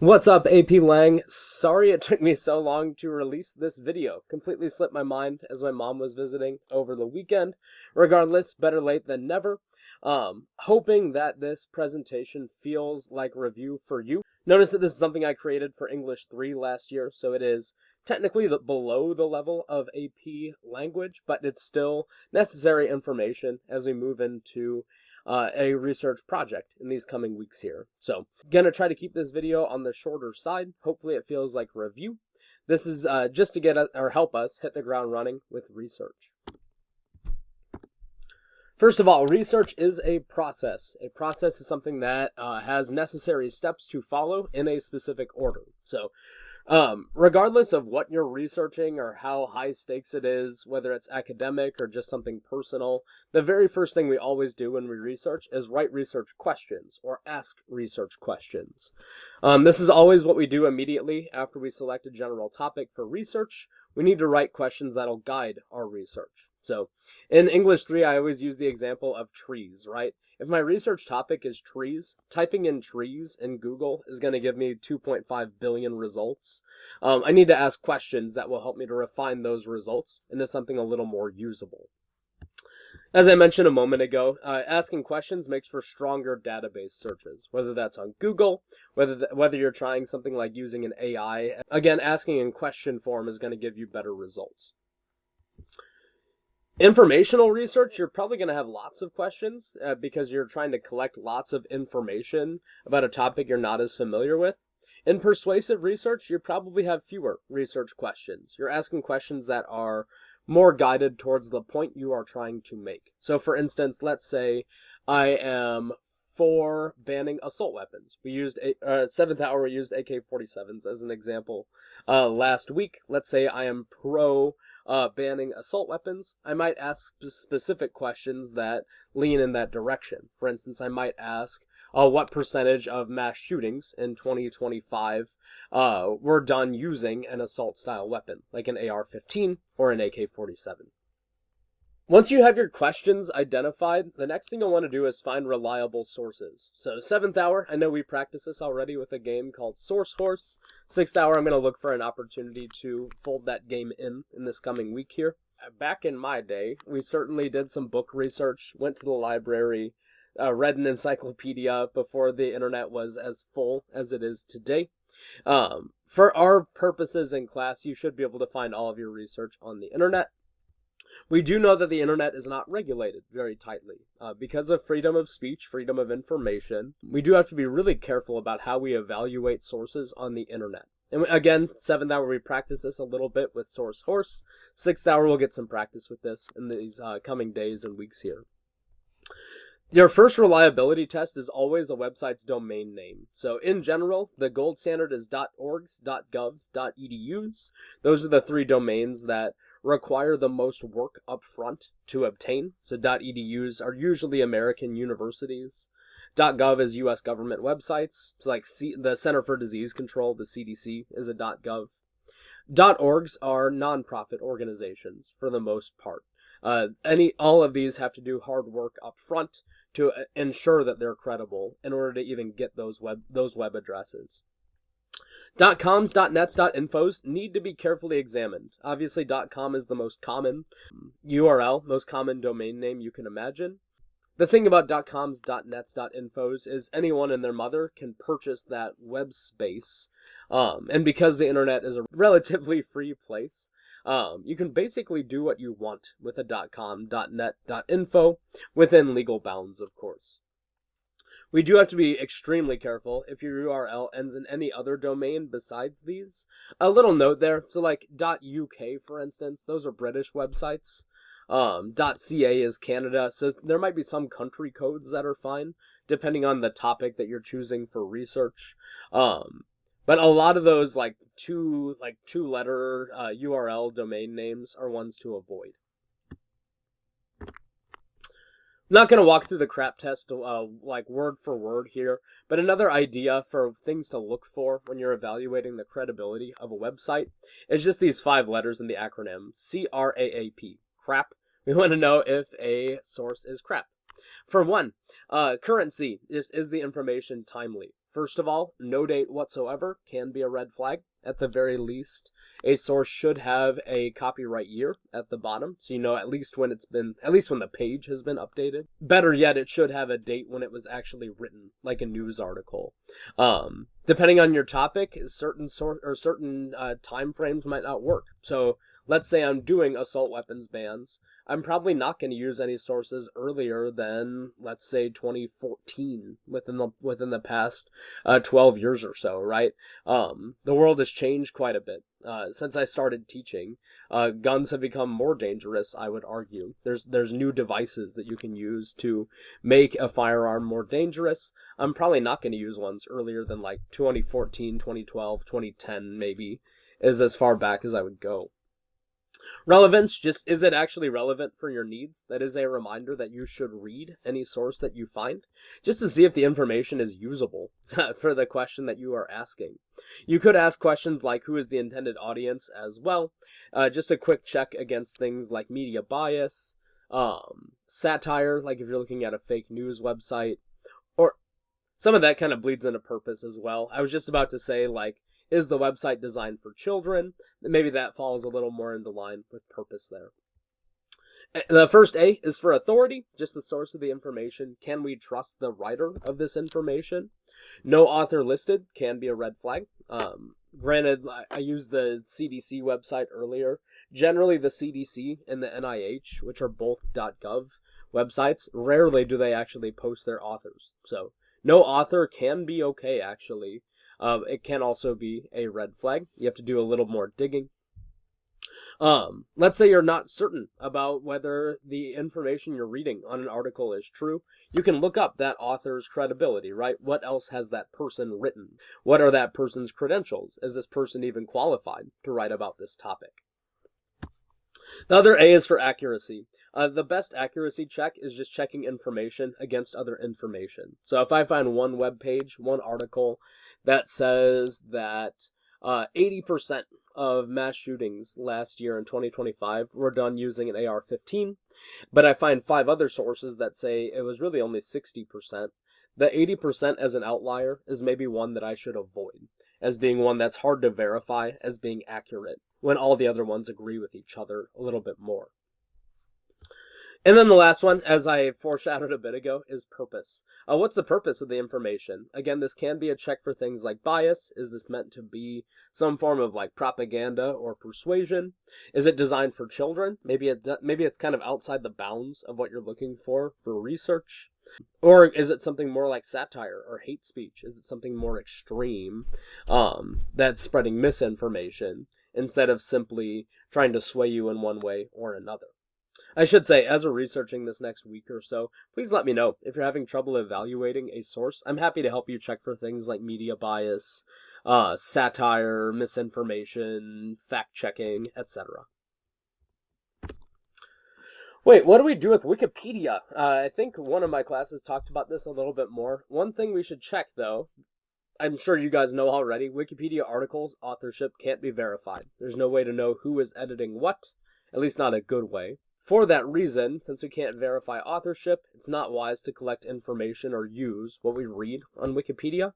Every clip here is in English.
What's up, AP Lang? Sorry it took me so long to release this video. Completely slipped my mind as my mom was visiting over the weekend. Regardless, better late than never. Hoping that this presentation feels like review for you. Notice that this is something I created for English 3 last year, so it is technically below the level of AP language, but it's still necessary information as we move into a research project in these coming weeks here. So, gonna try to keep this video on the shorter side. Hopefully it feels like review. This is just to get us, or help us hit the ground running with research. First of all, research is a process. A process is something that has necessary steps to follow in a specific order. So, regardless of what you're researching or how high stakes it is, whether it's academic or just something personal, the very first thing we always do when we research is write research questions or ask research questions. This is always what we do immediately after we select a general topic for research. We need to write questions that'll guide our research. So in English 3, I always use the example of trees, right? If my research topic is trees, typing in trees in Google is going to give me 2.5 billion results. I need to ask questions that will help me to refine those results into something a little more usable. As I mentioned a moment ago, asking questions makes for stronger database searches, whether that's on Google, whether you're trying something like using an AI. Again, asking in question form is going to give you better results. Informational research, you're probably going to have lots of questions because you're trying to collect lots of information about a topic you're not as familiar with. In persuasive research, you probably have fewer research questions. You're asking questions that are more guided towards the point you are trying to make. So for instance, let's say I am for banning assault weapons. We used 7th hour, we used AK-47s as an example last week. Let's say I am pro banning assault weapons. I might ask specific questions that lean in that direction. For instance, I might ask what percentage of mass shootings in 2025 were done using an assault style weapon, like an AR-15 or an AK-47. Once you have your questions identified, the next thing you'll want to do is find reliable sources. So 7th hour, I know we practiced this already with a game called Source Horse. 6th hour, I'm going to look for an opportunity to fold that game in this coming week here. Back in my day, we certainly did some book research, went to the library, read an encyclopedia before the internet was as full as it is today. For our purposes in class, you should be able to find all of your research on the internet. We do know that the internet is not regulated very tightly. Because of freedom of speech, freedom of information, we do have to be really careful about how we evaluate sources on the internet. And again, 7th hour, we practice this a little bit with Source Horse. 6th hour, we'll get some practice with this in these coming days and weeks here. Your first reliability test is always a website's domain name. So in general, the gold standard is .orgs, .govs, .edus. Those are the 3 domains that require the most work up front to obtain. So .edus are usually American universities. .gov is U.S. government websites. So like the Center for Disease Control, the CDC, is a .gov. .orgs are nonprofit organizations for the most part. All of these have to do hard work up front to ensure that they're credible in order to even get those web addresses. .coms, .nets, .infos need to be carefully examined. Obviously, .com is the most common URL, most common domain name you can imagine. The thing about .coms, .nets, .infos is anyone and their mother can purchase that web space. And because the internet is a relatively free place, you can basically do what you want with a .com, .net, .info within legal bounds, of course. We do have to be extremely careful if your URL ends in any other domain besides these. A little note there, so like .uk, for instance, those are British websites. .ca is Canada, so there might be some country codes that are fine, depending on the topic that you're choosing for research. But a lot of those two-letter URL domain names are ones to avoid. I'm not going to walk through the crap test word for word here, but another idea for things to look for when you're evaluating the credibility of a website is just these 5 letters in the acronym CRAAP, crap. We want to know if a source is crap. For one, currency is the information timely? First of all, no date whatsoever can be a red flag. At the very least, a source should have a copyright year at the bottom, so you know at least when the page has been updated. Better yet, it should have a date when it was actually written, like a news article. Depending on your topic, certain time frames might not work. So let's say I'm doing assault weapons bans. I'm probably not going to use any sources earlier than, let's say, 2014 within the past 12 years or so, right? The world has changed quite a bit since I started teaching. Guns have become more dangerous, I would argue. There's new devices that you can use to make a firearm more dangerous. I'm probably not going to use ones earlier than like 2014, 2012, 2010 maybe, is as far back as I would go. Relevance, just is it actually relevant for your needs? That is a reminder that you should read any source that you find, just to see if the information is usable for the question that you are asking. You could ask questions like who is the intended audience as well. Just a quick check against things like media bias, satire, like if you're looking at a fake news website, or some of that kind of bleeds into purpose as well. I was just about to say, like, is the website designed for children? Maybe that falls a little more into line with purpose there. The first A is for authority, just the source of the information. Can we trust the writer of this information? No author listed can be a red flag. Granted, I used the CDC website earlier. Generally, the CDC and the NIH, which are both .gov websites, rarely do they actually post their authors. So no author can be okay, actually. It can also be a red flag. You have to do a little more digging. Let's say you're not certain about whether the information you're reading on an article is true. You can look up that author's credibility, right? What else has that person written? What are that person's credentials? Is this person even qualified to write about this topic? The other A is for accuracy. The best accuracy check is just checking information against other information. So if I find one web page, one article that says that 80% of mass shootings last year in 2025 were done using an AR-15, but I find 5 other sources that say it was really only 60%, the 80% as an outlier is maybe one that I should avoid, as being one that's hard to verify as being accurate, when all the other ones agree with each other a little bit more. And then the last one, as I foreshadowed a bit ago, is purpose. What's the purpose of the information? Again, this can be a check for things like bias. Is this meant to be some form of like propaganda or persuasion? Is it designed for children? Maybe it's kind of outside the bounds of what you're looking for research. Or is it something more like satire or hate speech? Is it something more extreme that's spreading misinformation instead of simply trying to sway you in one way or another? I should say, as we're researching this next week or so, please let me know if you're having trouble evaluating a source. I'm happy to help you check for things like media bias, satire, misinformation, fact-checking, etc. Wait, what do we do with Wikipedia? I think one of my classes talked about this a little bit more. One thing we should check, though, I'm sure you guys know already, Wikipedia articles' authorship can't be verified. There's no way to know who is editing what, at least not a good way. For that reason, since we can't verify authorship, it's not wise to collect information or use what we read on Wikipedia.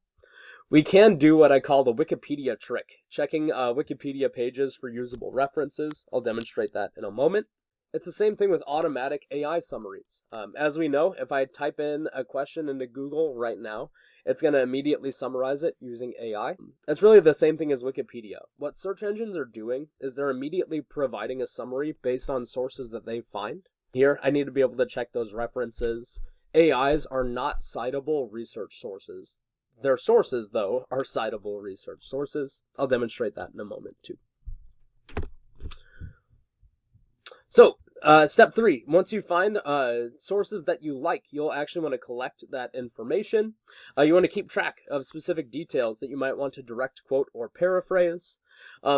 We can do what I call the Wikipedia trick, checking Wikipedia pages for usable references. I'll demonstrate that in a moment. It's the same thing with automatic AI summaries. As we know, if I type in a question into Google right now, it's going to immediately summarize it using AI. It's really the same thing as Wikipedia. What search engines are doing is they're immediately providing a summary based on sources that they find. Here, I need to be able to check those references. AIs are not citable research sources. Their sources, though, are citable research sources. I'll demonstrate that in a moment, too. So, step 3, once you find sources that you like, you'll actually want to collect that information. You want to keep track of specific details that you might want to direct quote or paraphrase.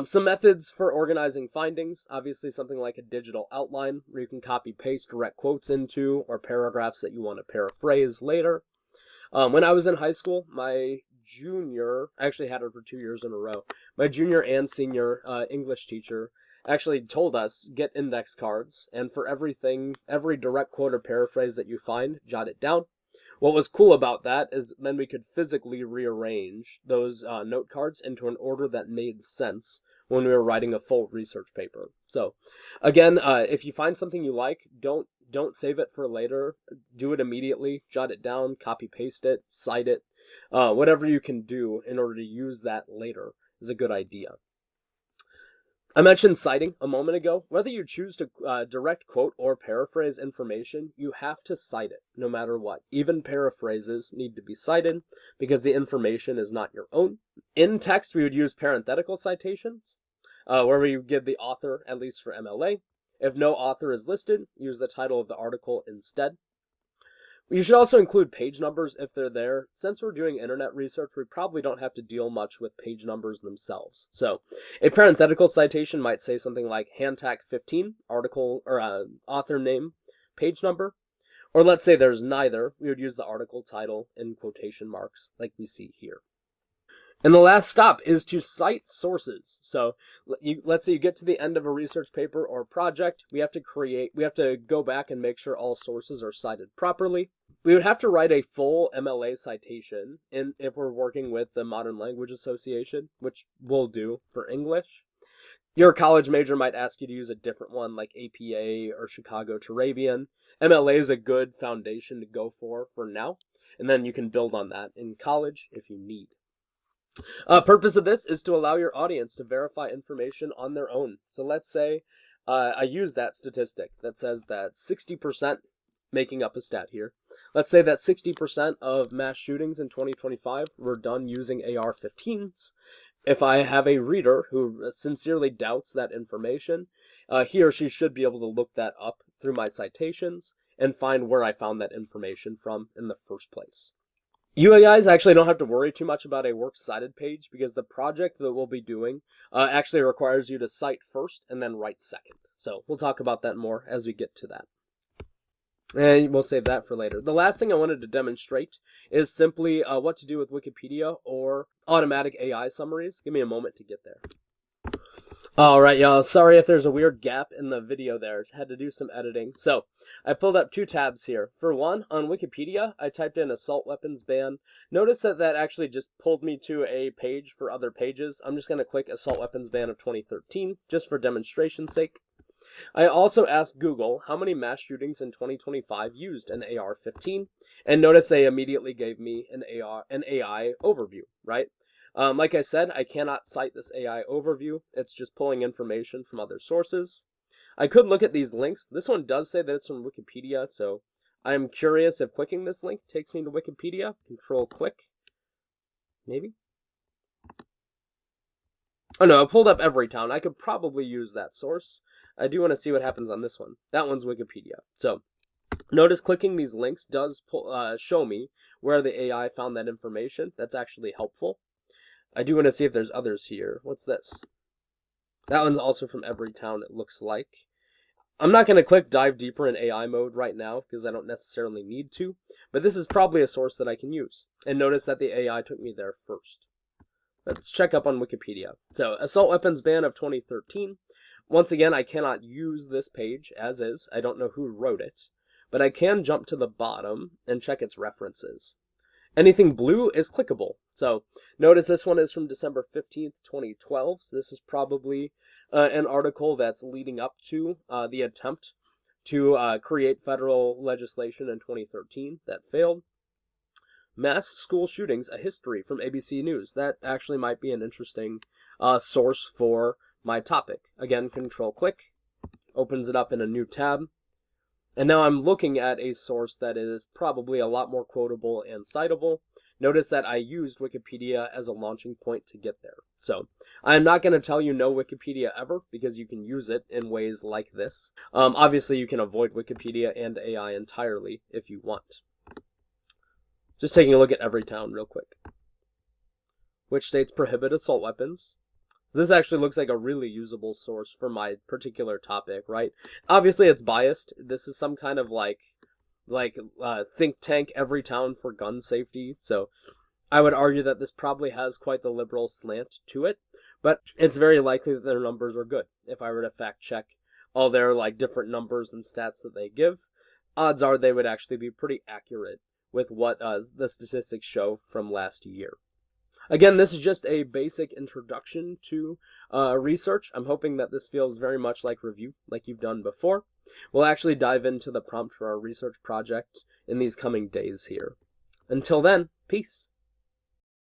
Some methods for organizing findings, obviously something like a digital outline where you can copy paste direct quotes into or paragraphs that you want to paraphrase later. When I was in high school, my junior, I actually had her for 2 years in a row, my junior and senior English teacher actually told us, get index cards, and for everything, every direct quote or paraphrase that you find, jot it down. What was cool about that is then we could physically rearrange those note cards into an order that made sense when we were writing a full research paper. So, again, if you find something you like, don't save it for later. Do it immediately. Jot it down, copy paste it, cite it. Whatever you can do in order to use that later is a good idea. I mentioned citing a moment ago. Whether you choose to direct quote or paraphrase information, you have to cite it no matter what. Even paraphrases need to be cited because the information is not your own. In text, we would use parenthetical citations, where we give the author, at least for MLA. If no author is listed, use the title of the article instead. You should also include page numbers if they're there. Since we're doing internet research, we probably don't have to deal much with page numbers themselves. So, a parenthetical citation might say something like Handtag 15, article or author name, page number. Or let's say there's neither, we would use the article title in quotation marks like we see here. And the last stop is to cite sources. So let's say you get to the end of a research paper or project. We have to go back and make sure all sources are cited properly. We would have to write a full MLA citation if we're working with the Modern Language Association, which we'll do for English. Your college major might ask you to use a different one like APA or Chicago Turabian. MLA is a good foundation to go for now, and then you can build on that in college if you need. Purpose of this is to allow your audience to verify information on their own. So let's say I use that statistic that says that 60%, making up a stat here, let's say that 60% of mass shootings in 2025 were done using AR-15s. If I have a reader who sincerely doubts that information, he or she should be able to look that up through my citations and find where I found that information from in the first place. You guys actually don't have to worry too much about a works cited page because the project that we'll be doing actually requires you to cite first and then write second. So we'll talk about that more as we get to that. And we'll save that for later. The last thing I wanted to demonstrate is simply what to do with Wikipedia or automatic AI summaries. Give me a moment to get there. Alright, y'all. Sorry if there's a weird gap in the video there. Had to do some editing. So, I pulled up two tabs here. For one, on Wikipedia, I typed in assault weapons ban. Notice that actually just pulled me to a page for other pages. I'm just going to click assault weapons ban of 2013, just for demonstration's sake. I also asked Google how many mass shootings in 2025 used an AR-15, and notice they immediately gave me an AI overview, right? Like I said, I cannot cite this AI overview. It's just pulling information from other sources. I could look at these links. This one does say that it's from Wikipedia, so I'm curious if clicking this link takes me to Wikipedia. Control click. Maybe? Oh no, I pulled up Everytown. I could probably use that source. I do want to see what happens on this one. That one's Wikipedia. So, notice clicking these links does show me where the AI found that information. That's actually helpful. I do want to see if there's others here. What's this? That one's also from Everytown, it looks like. I'm not going to click dive deeper in AI mode right now because I don't necessarily need to, but this is probably a source that I can use. And notice that the AI took me there first. Let's check up on Wikipedia. So, assault weapons ban of 2013. Once again, I cannot use this page as is. I don't know who wrote it, but I can jump to the bottom and check its references. Anything blue is clickable. So notice this one is from December 15th, 2012. So this is probably an article that's leading up to the attempt to create federal legislation in 2013 that failed. Mass school shootings, a history from ABC News. That actually might be an interesting source for my topic. Again, control click, opens it up in a new tab. And now I'm looking at a source that is probably a lot more quotable and citable. Notice that I used Wikipedia as a launching point to get there. So I'm not going to tell you no Wikipedia ever because you can use it in ways like this. Obviously, you can avoid Wikipedia and AI entirely if you want. Just taking a look at Everytown real quick. Which states prohibit assault weapons? This actually looks like a really usable source for my particular topic, right? Obviously, it's biased. This is some kind of like think tank Everytown for gun safety. So I would argue that this probably has quite the liberal slant to it, but it's very likely that their numbers are good. If I were to fact check all their like different numbers and stats that they give, odds are they would actually be pretty accurate with what the statistics show from last year. Again, this is just a basic introduction to research. I'm hoping that this feels very much like review, like you've done before. We'll actually dive into the prompt for our research project in these coming days here. Until then, peace.